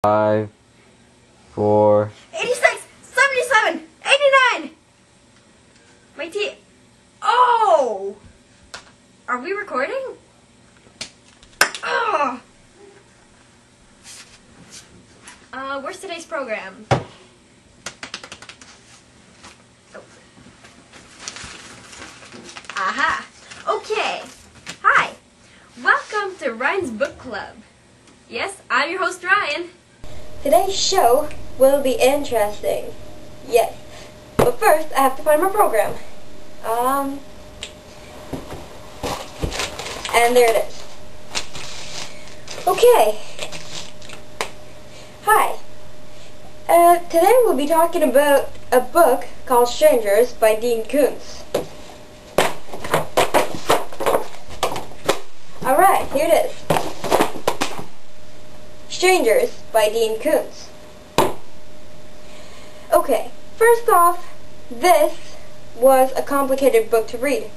5, 4, 86, 77, 89. My T. Oh! Are we recording? Oh! Where's today's program? Oh. Aha! Okay. Hi. Welcome to Ryan's Book Club. Yes, I'm your host, Ryan. Today's show will be interesting. Yes. But first, I have to find my program. And there it is. Okay. Hi. Today we'll be talking about a book called Strangers by Dean Koontz. Alright, here it is. Strangers by Dean Koontz. Okay, first off, this was a complicated book to read.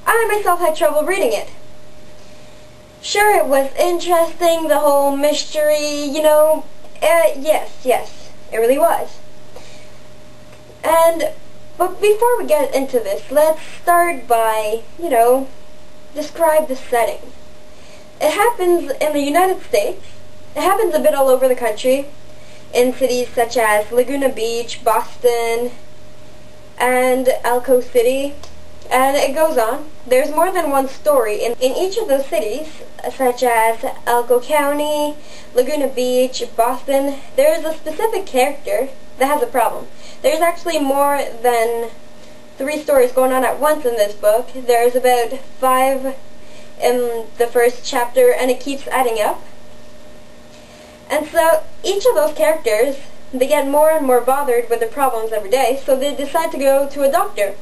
I myself had trouble reading it. Sure, it was interesting, the whole mystery, you know, yes, it really was. But before we get into this, let's start by, describe the setting. It happens in the United States. It happens a bit all over the country, in cities such as Laguna Beach, Boston, and Elko City, and it goes on. There's more than one story in each of those cities, such as Elko County, Laguna Beach, Boston. There's a specific character that has a problem. There's actually more than 3 stories going on at once in this book. There's about 5 in the first chapter, and it keeps adding up. And so each of those characters, they get more and more bothered with their problems every day, so they decide to go to a doctor.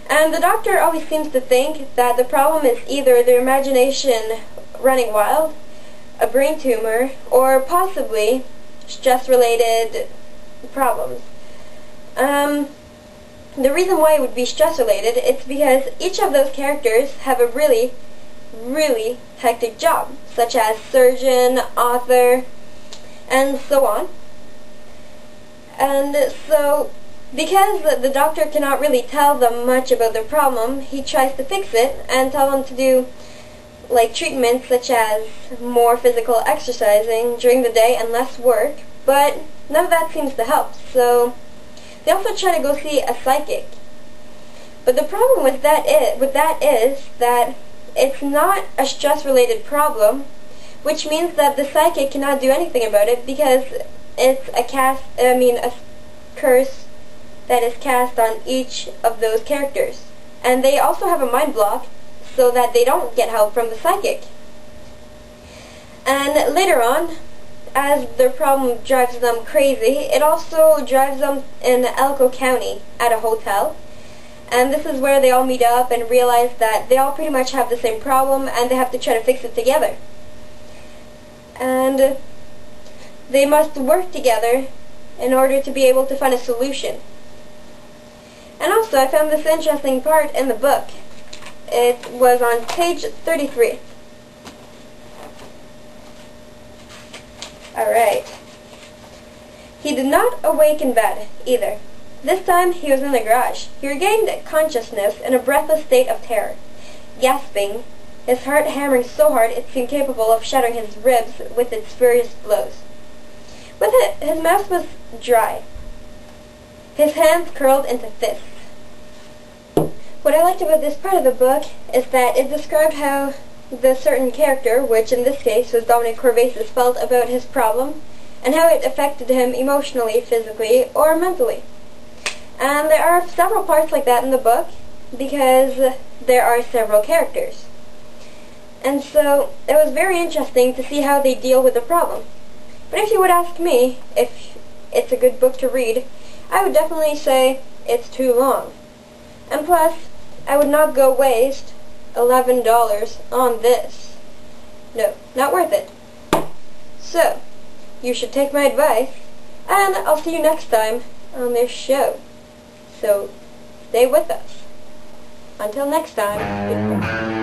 And the doctor always seems to think that the problem is either their imagination running wild, a brain tumor, or possibly stress-related problems. The reason why it would be stress-related is because each of those characters have a really hectic job, such as surgeon, author, and so on. And so, because the doctor cannot really tell them much about their problem, he tries to fix it and tell them to do like treatments such as more physical exercising during the day and less work, but none of that seems to help. So they also try to go see a psychic. But the problem with that is that it's not a stress-related problem, which means that the psychic cannot do anything about it because it's a curse that is cast on each of those characters. And they also have a mind block so that they don't get help from the psychic. And later on, as their problem drives them crazy, it also drives them in Elko County at a hotel. And this is where they all meet up and realize that they all pretty much have the same problem and they have to try to fix it together. And they must work together in order to be able to find a solution. And also, I found this interesting part in the book. It was on page 33. Alright. He did not awake in bed, either. This time, he was in the garage. He regained consciousness in a breathless state of terror. Gasping, his heart hammering so hard it seemed capable of shattering his ribs with its furious blows. With it, his mouth was dry. His hands curled into fists. What I liked about this part of the book is that it described how the certain character, which in this case was Dominic Corvasis, felt about his problem, and how it affected him emotionally, physically, or mentally. And there are several parts like that in the book, because there are several characters. And so, it was very interesting to see how they deal with the problem. But if you would ask me if it's a good book to read, I would definitely say it's too long. And plus, I would not go waste $11 on this. No, not worth it. So, you should take my advice, and I'll see you next time on this show. So, stay with us. Until next time, goodbye.